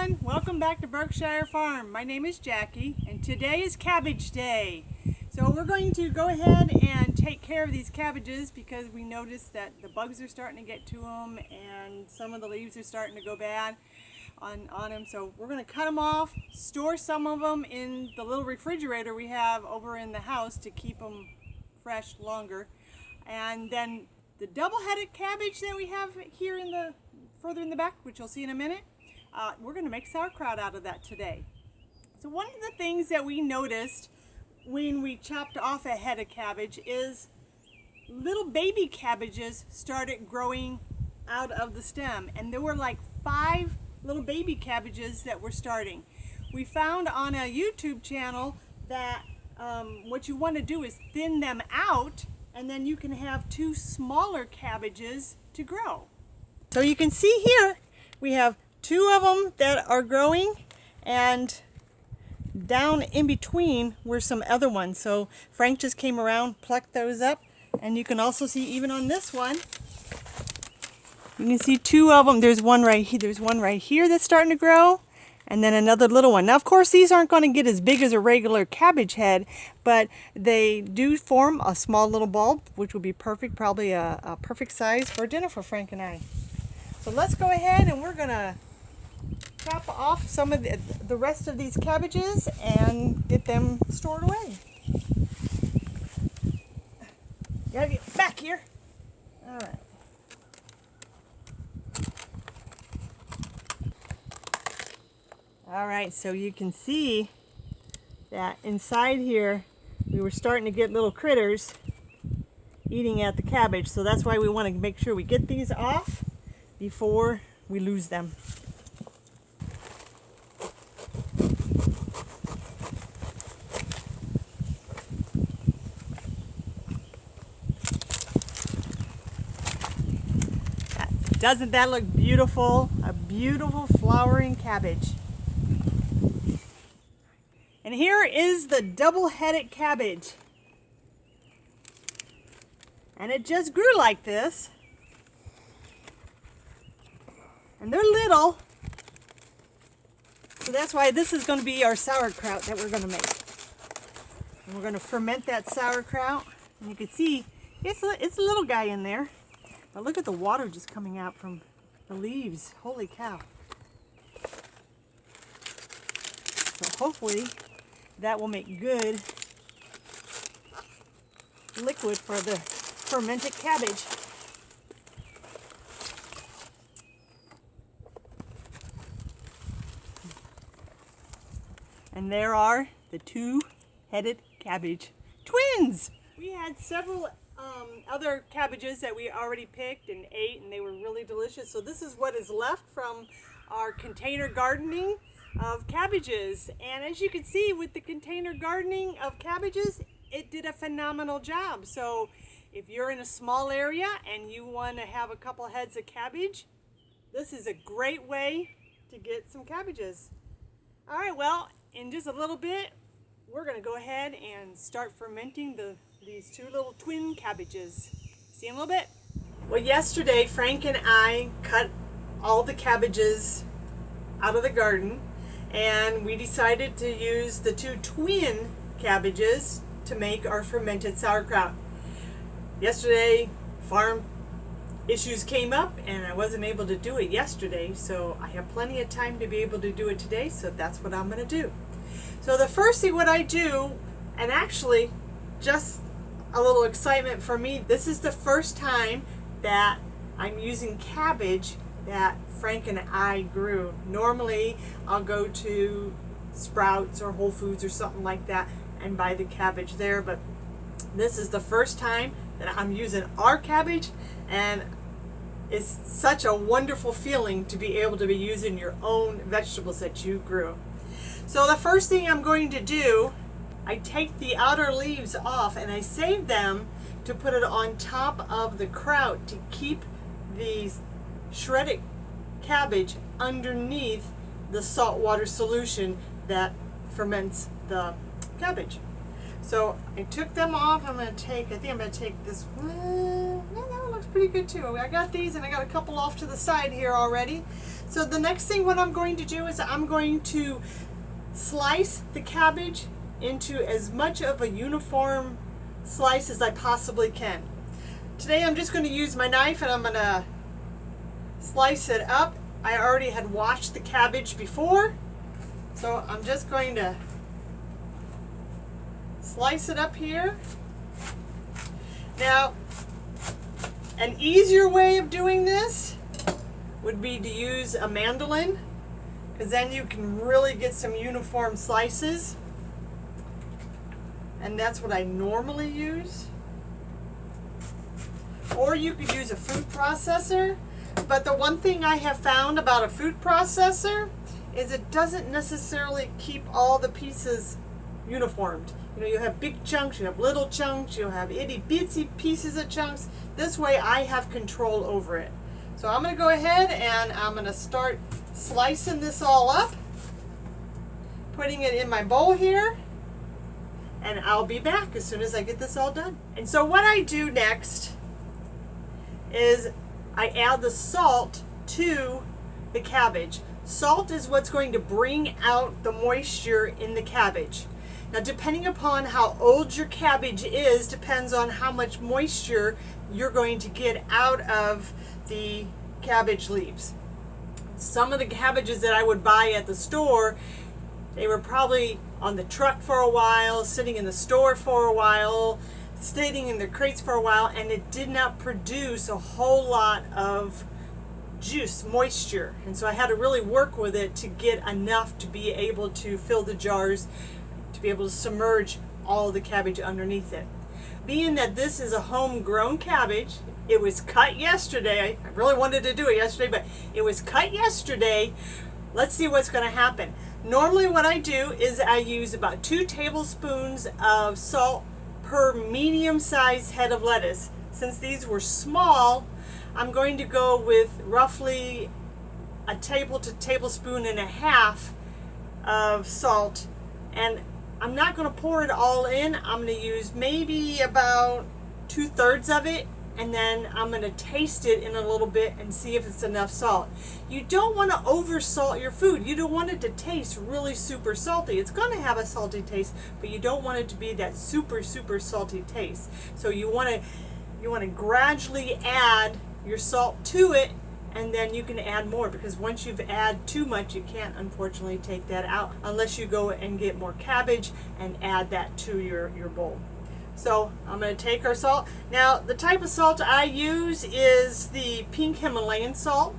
everyone, welcome back to Burkeshire Farm. My name is Jackie and today is cabbage day. So we're going to go ahead and take care of these cabbages because we noticed that the bugs are starting to get to them and some of the leaves are starting to go bad on them. So we're going to cut them off, store some of them in the little refrigerator we have over in the house to keep them fresh longer. And then the double-headed cabbage that we have here further in the back, which you'll see in a minute, we're going to make sauerkraut out of that today. So one of the things that we noticed when we chopped off a head of cabbage is little baby cabbages started growing out of the stem, and there were like 5 little baby cabbages that were starting. We found on a YouTube channel that what you want to do is thin them out, and then you can have 2 smaller cabbages to grow. So you can see here we have 2 of them that are growing, and down in between were some other ones. So Frank just came around, plucked those up, and you can also see even on this one, you can see 2 of them. There's one right here. There's one right here that's starting to grow, and then another little one. Now, of course, these aren't going to get as big as a regular cabbage head, but they do form a small little bulb, which would be perfect, probably a perfect size for dinner for Frank and I. So let's go ahead and we're going to chop off some of the rest of these cabbages and get them stored away. Gotta get back here. All right. All right, so you can see that inside here we were starting to get little critters eating at the cabbage. So that's why we want to make sure we get these off before we lose them. Doesn't that look beautiful? A beautiful flowering cabbage. And here is the double-headed cabbage. And it just grew like this. And they're little. So that's why this is going to be our sauerkraut that we're going to make. And we're going to ferment that sauerkraut. And you can see it's a little guy in there. But look at the water just coming out from the leaves. Holy cow. So hopefully that will make good liquid for the fermented cabbage. And there are the 2-headed cabbage twins. We had several other cabbages that we already picked and ate, and they were really delicious. So this is what is left from our container gardening of cabbages. And as you can see with the container gardening of cabbages, it did a phenomenal job. So if you're in a small area and you want to have a couple heads of cabbage, this is a great way to get some cabbages. All right, well, in just a little bit, we're going to go ahead and start fermenting these 2 little twin cabbages. See you in a little bit. Well, yesterday Frank and I cut all the cabbages out of the garden, and we decided to use the 2 twin cabbages to make our fermented sauerkraut. Yesterday, farm issues came up and I wasn't able to do it yesterday, so I have plenty of time to be able to do it today, so that's what I'm going to do. So the first thing what I do, and actually just a little excitement for me, this is the first time that I'm using cabbage that Frank and I grew. Normally I'll go to Sprouts or Whole Foods or something like that and buy the cabbage there, but this is the first time that I'm using our cabbage, and it's such a wonderful feeling to be able to be using your own vegetables that you grew. So the first thing I'm going to do, I take the outer leaves off and I save them to put it on top of the kraut to keep these shredded cabbage underneath the saltwater solution that ferments the cabbage. So I took them off. I think I'm going to take this one. That one looks pretty good too. I got these and I got a couple off to the side here already. So the next thing what I'm going to do is I'm going to slice the cabbage into as much of a uniform slice as I possibly can. Today I'm just going to use my knife and I'm going to slice it up. I already had washed the cabbage before, so I'm just going to slice it up here. Now, an easier way of doing this would be to use a mandolin, because then you can really get some uniform slices. And that's what I normally use. Or you could use a food processor. But the one thing I have found about a food processor is it doesn't necessarily keep all the pieces uniformed. You know, you have big chunks, you have little chunks, you have itty bitsy pieces of chunks. This way I have control over it. So I'm going to go ahead and I'm going to start slicing this all up, putting it in my bowl here, and I'll be back as soon as I get this all done. And so what I do next is I add the salt to the cabbage. Salt is what's going to bring out the moisture in the cabbage. Now, depending upon how old your cabbage is, depends on how much moisture you're going to get out of the cabbage leaves. Some of the cabbages that I would buy at the store, they were probably on the truck for a while, sitting in the store for a while, sitting in their crates for a while, and it did not produce a whole lot of juice, moisture. And so I had to really work with it to get enough to be able to fill the jars, to be able to submerge all the cabbage underneath it. Being that this is a homegrown cabbage, it was cut yesterday. I really wanted to do it yesterday, but it was cut yesterday. Let's see what's going to happen. Normally what I do is I use about 2 tablespoons of salt per medium-sized head of lettuce. Since these were small, I'm going to go with roughly a tablespoon and a half of salt, and I'm not going to pour it all in. I'm going to use maybe about 2/3 of it, and then I'm going to taste it in a little bit and see if it's enough salt. You don't want to over salt your food. You don't want it to taste really super salty. It's going to have a salty taste, but you don't want it to be that super salty taste. So you want to gradually add your salt to it, and then you can add more, because once you've added too much, you can't unfortunately take that out unless you go and get more cabbage and add that to your bowl. So I'm going to take our salt. Now, the type of salt I use is the pink Himalayan salt.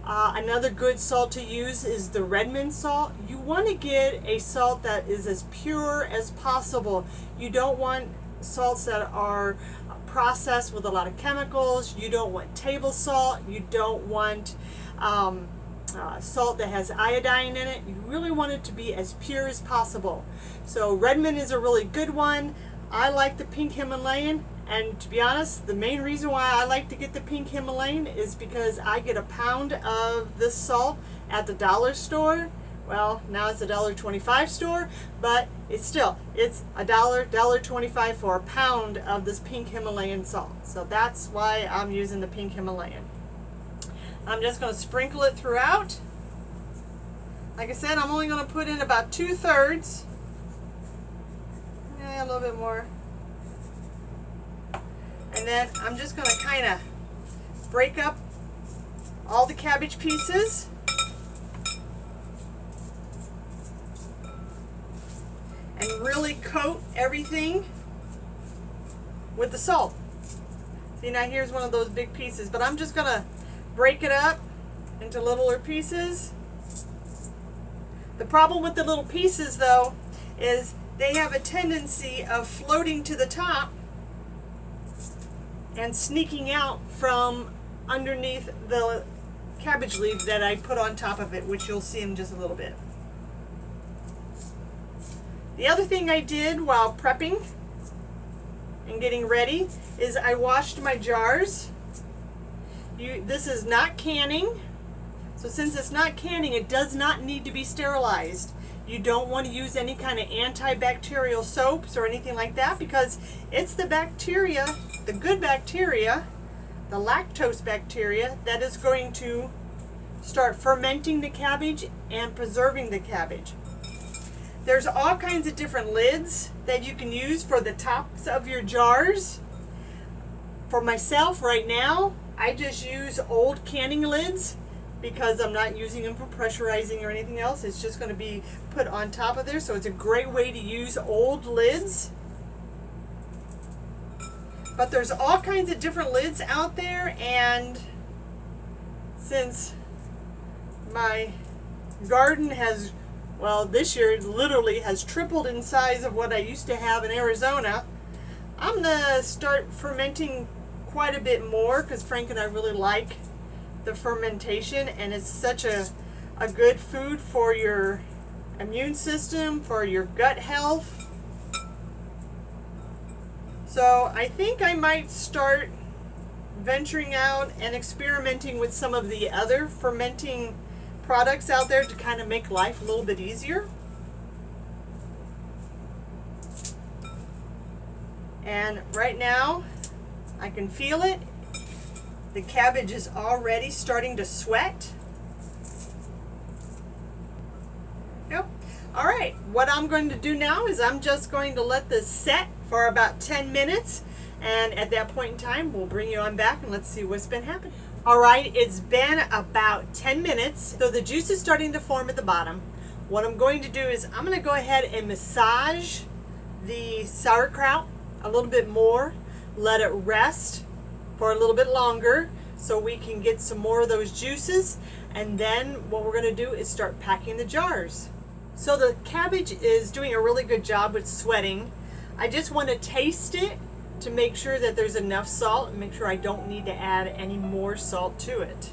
Another good salt to use is the Redmond salt. You want to get a salt that is as pure as possible. You don't want salts that are processed with a lot of chemicals. You don't want table salt. You don't want salt that has iodine in it. You really want it to be as pure as possible. So Redmond is a really good one. I like the pink Himalayan, and to be honest, the main reason why I like to get the pink Himalayan is because I get a pound of this salt at the dollar store. Well, now it's a $1.25 store, but it's $1.25 for a pound of this pink Himalayan salt. So that's why I'm using the pink Himalayan. I'm just going to sprinkle it throughout. Like I said, I'm only going to put in about 2/3. A little bit more. And then I'm just going to kind of break up all the cabbage pieces. And really coat everything with the salt. See, now here's one of those big pieces, but I'm just going to break it up into littler pieces. The problem with the little pieces, though, is they have a tendency of floating to the top and sneaking out from underneath the cabbage leaves that I put on top of it, which you'll see in just a little bit. The other thing I did while prepping and getting ready is I washed my jars. This is not canning, so since it's not canning, it does not need to be sterilized. You don't want to use any kind of antibacterial soaps or anything like that, because it's the bacteria, the good bacteria, the lactose bacteria, that is going to start fermenting the cabbage and preserving the cabbage. There's all kinds of different lids that you can use for the tops of your jars. For myself right now, I just use old canning lids because I'm not using them for pressurizing or anything else. It's just going to be put on top of there, so it's a great way to use old lids. But there's all kinds of different lids out there, and since my garden has, well, this year it literally has tripled in size of what I used to have in Arizona, I'm gonna start fermenting quite a bit more because Frank and I really like the fermentation, and it's such a good food for your immune system, for your gut health. So I think I might start venturing out and experimenting with some of the other fermenting products out there to kind of make life a little bit easier. And right now I can feel it. The cabbage is already starting to sweat. Yep. All right, what I'm going to do now is I'm just going to let this set for about 10 minutes, and at that point in time we'll bring you on back and let's see what's been happening. All right, it's been about 10 minutes, so the juice is starting to form at the bottom. What I'm going to do is I'm going to go ahead and massage the sauerkraut a little bit more, let it rest for a little bit longer so we can get some more of those juices, and then what we're going to do is start packing the jars. So the cabbage is doing a really good job with sweating. I just want to taste it to make sure that there's enough salt and make sure I don't need to add any more salt to it.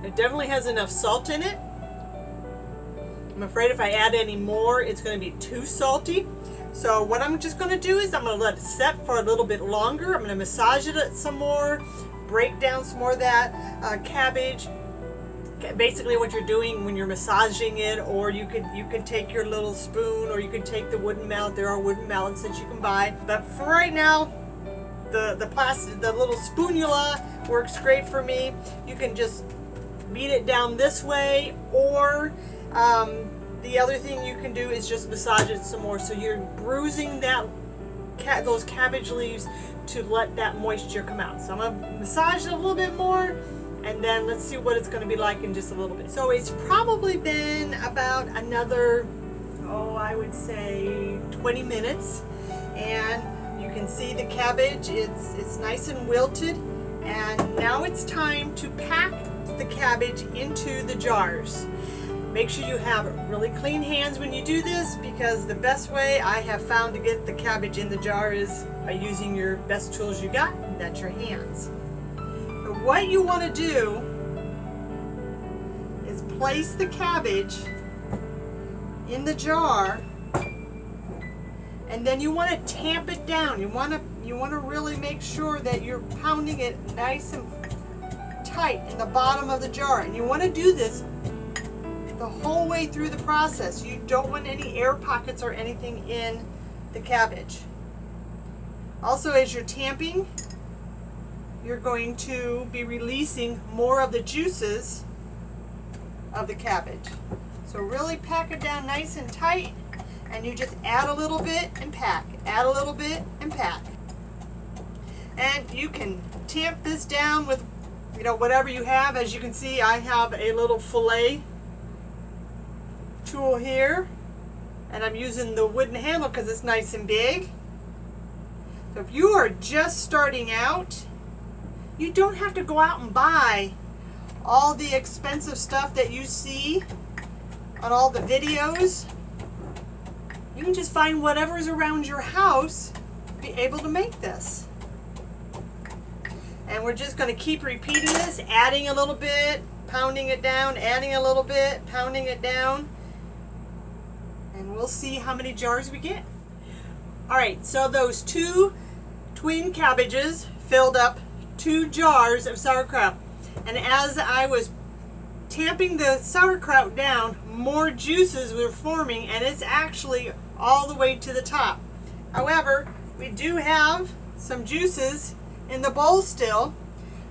It definitely has enough salt in it. I'm afraid if I add any more, it's going to be too salty. So what I'm just going to do is I'm going to let it set for a little bit longer. I'm going to massage it some more, break down some more of that cabbage. Basically what you're doing when you're massaging it, or you could take your little spoon, or you could take the wooden mallet. There are wooden mallets that you can buy. But for right now, the plastic, the little spoonula works great for me. You can just beat it down this way, or the other thing you can do is just massage it some more. So you're bruising those cabbage leaves to let that moisture come out. So I'm going to massage it a little bit more, and then let's see what it's going to be like in just a little bit. So it's probably been about another, I would say 20 minutes, and you can see the cabbage, it's nice and wilted, and now it's time to pack the cabbage into the jars. Make sure you have really clean hands when you do this, because the best way I have found to get the cabbage in the jar is by using your best tools you got, and that's your hands. But what you want to do is place the cabbage in the jar, and then you want to tamp it down. You want to really make sure that you're pounding it nice and tight in the bottom of the jar, and you want to do this the whole way through the process. You don't want any air pockets or anything in the cabbage. Also, as you're tamping, you're going to be releasing more of the juices of the cabbage. So really pack it down nice and tight, and you just add a little bit and pack, add a little bit and pack. And you can tamp this down with whatever you have. As you can see, I have a little fillet tool here, and I'm using the wooden handle because it's nice and big. So if you are just starting out, you don't have to go out and buy all the expensive stuff that you see on all the videos. You can just find whatever is around your house to be able to make this. And we're just going to keep repeating this, adding a little bit, pounding it down, adding a little bit, pounding it down, and we'll see how many jars we get. All right, so those 2 twin cabbages filled up 2 jars of sauerkraut. And as I was tamping the sauerkraut down, more juices were forming, and it's actually all the way to the top. However, we do have some juices in the bowl still,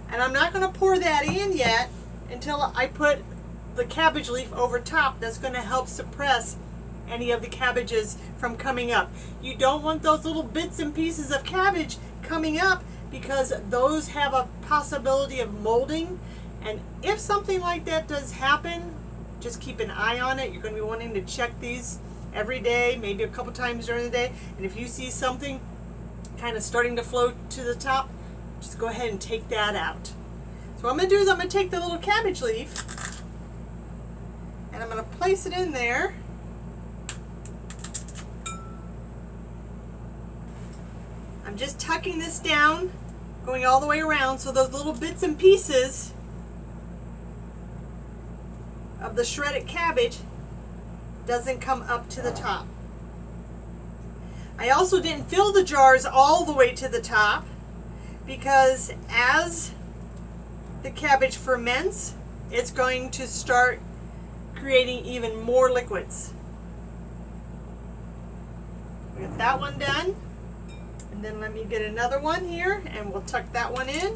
and I'm not going to pour that in yet until I put the cabbage leaf over top. That's going to help suppress any of the cabbages from coming up. You don't want those little bits and pieces of cabbage coming up, because those have a possibility of molding. And if something like that does happen, just keep an eye on it. You're going to be wanting to check these every day, maybe a couple times during the day. And if you see something kind of starting to float to the top, just go ahead and take that out. So what I'm going to do is I'm going to take the little cabbage leaf and I'm going to place it in there. I'm just tucking this down, going all the way around, so those little bits and pieces of the shredded cabbage doesn't come up to the top. I also didn't fill the jars all the way to the top, because as the cabbage ferments, it's going to start creating even more liquids. We got that one done. And then let me get another one here, and we'll tuck that one in.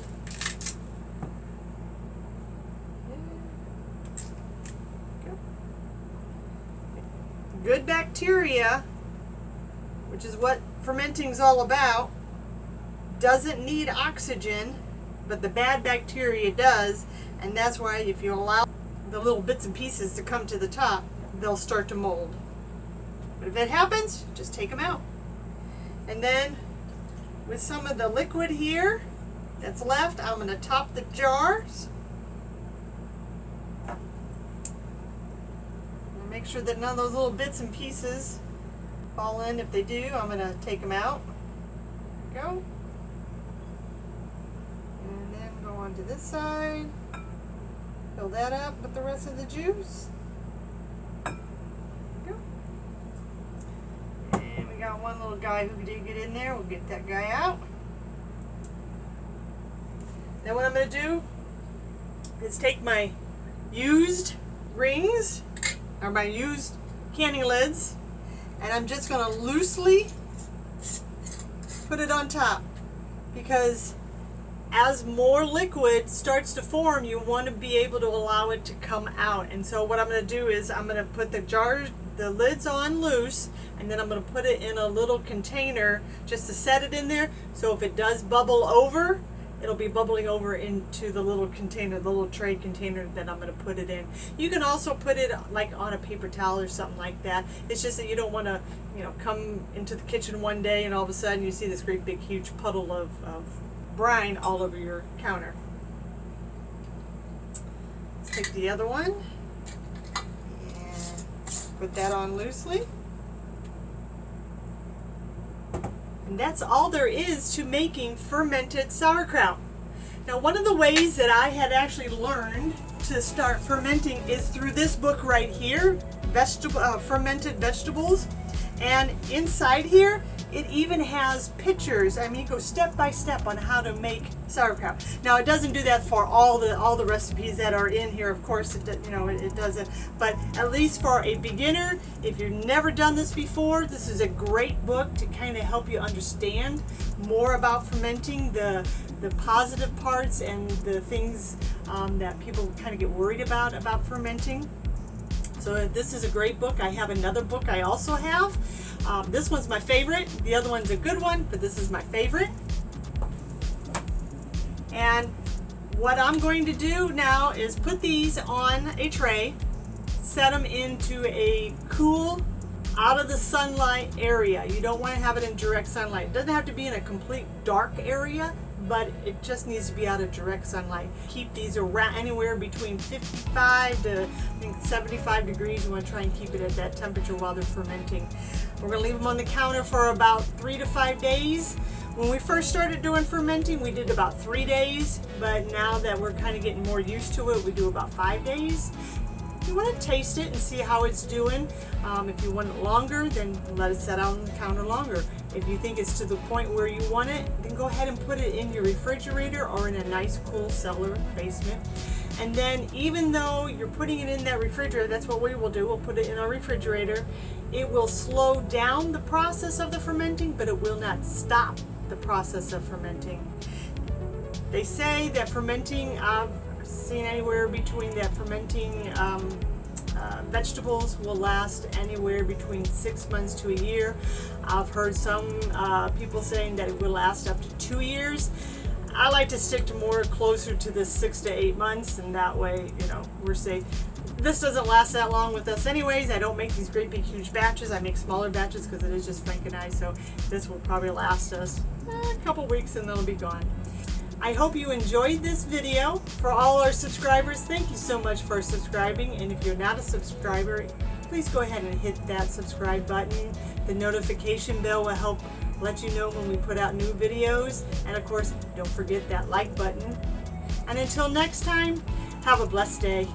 Good bacteria, which is what fermenting is all about, doesn't need oxygen, but the bad bacteria does, and that's why if you allow the little bits and pieces to come to the top, they'll start to mold. But if it happens, just take them out. And then with some of the liquid here that's left, I'm going to top the jars. Make sure that none of those little bits and pieces fall in. If they do, I'm going to take them out. There we go. And then go on to this side. Fill that up with the rest of the juice. There we go. And we got one little guy who did get in there. We'll get that guy out. Then what I'm going to do is take my used rings, or my used canning lids, and I'm just going to loosely put it on top, because as more liquid starts to form, you want to be able to allow it to come out. And so what I'm going to do is I'm going to put the lids on loose, and then I'm going to put it in a little container just to set it in there, so if it does bubble over, it'll be bubbling over into the little container, the little tray container that I'm going to put it in. You can also put it like on a paper towel or something like that. It's just that you don't want to, come into the kitchen one day and all of a sudden you see this great big huge puddle of brine all over your counter. Let's take the other one and put that on loosely. And that's all there is to making fermented sauerkraut. Now, one of the ways that I had actually learned to start fermenting is through this book right here, Fermented Vegetables. And inside here, it even has pictures. I mean, it goes step by step on how to make sauerkraut. Now, it doesn't do that for all the recipes that are in here. Of course, it doesn't. But at least for a beginner, if you've never done this before, this is a great book to kind of help you understand more about fermenting, the positive parts and the things that people kind of get worried about fermenting. So this is a great book. I have another book I also have. This one's my favorite. The other one's a good one, but this is my favorite. And what I'm going to do now is put these on a tray, set them into a cool, out of the sunlight area. You don't want to have it in direct sunlight. It doesn't have to be in a complete dark area, but it just needs to be out of direct sunlight. Keep these around anywhere between 55 to I think 75 degrees. You want to try and keep it at that temperature while they're fermenting. We're going to leave them on the counter for about 3 to 5 days. When we first started doing fermenting, we did about 3 days, but now that we're kind of getting more used to it, we do about 5 days. You want to taste it and see how it's doing. If you want it longer, then let it set out on the counter longer. If you think it's to the point where you want it, then go ahead and put it in your refrigerator or in a nice cool cellar basement. And then even though you're putting it in that refrigerator, that's what we will do, we'll put it in our refrigerator. It will slow down the process of the fermenting, but it will not stop the process of fermenting. They say that fermenting, I've seen anywhere between that fermenting vegetables will last anywhere between 6 months to a year. I've heard some people saying that it will last up to 2 years. I like to stick to more closer to the 6 to 8 months, and that way, you know, we're safe. This doesn't last that long with us anyways. I don't make these great big huge batches. I make smaller batches because it is just frankenized, so this will probably last us a couple weeks and then it'll be gone. I hope you enjoyed this video. For all our subscribers, thank you so much for subscribing, and if you're not a subscriber, please go ahead and hit that subscribe button. The notification bell will help let you know when we put out new videos, and of course, don't forget that like button. And until next time, have a blessed day.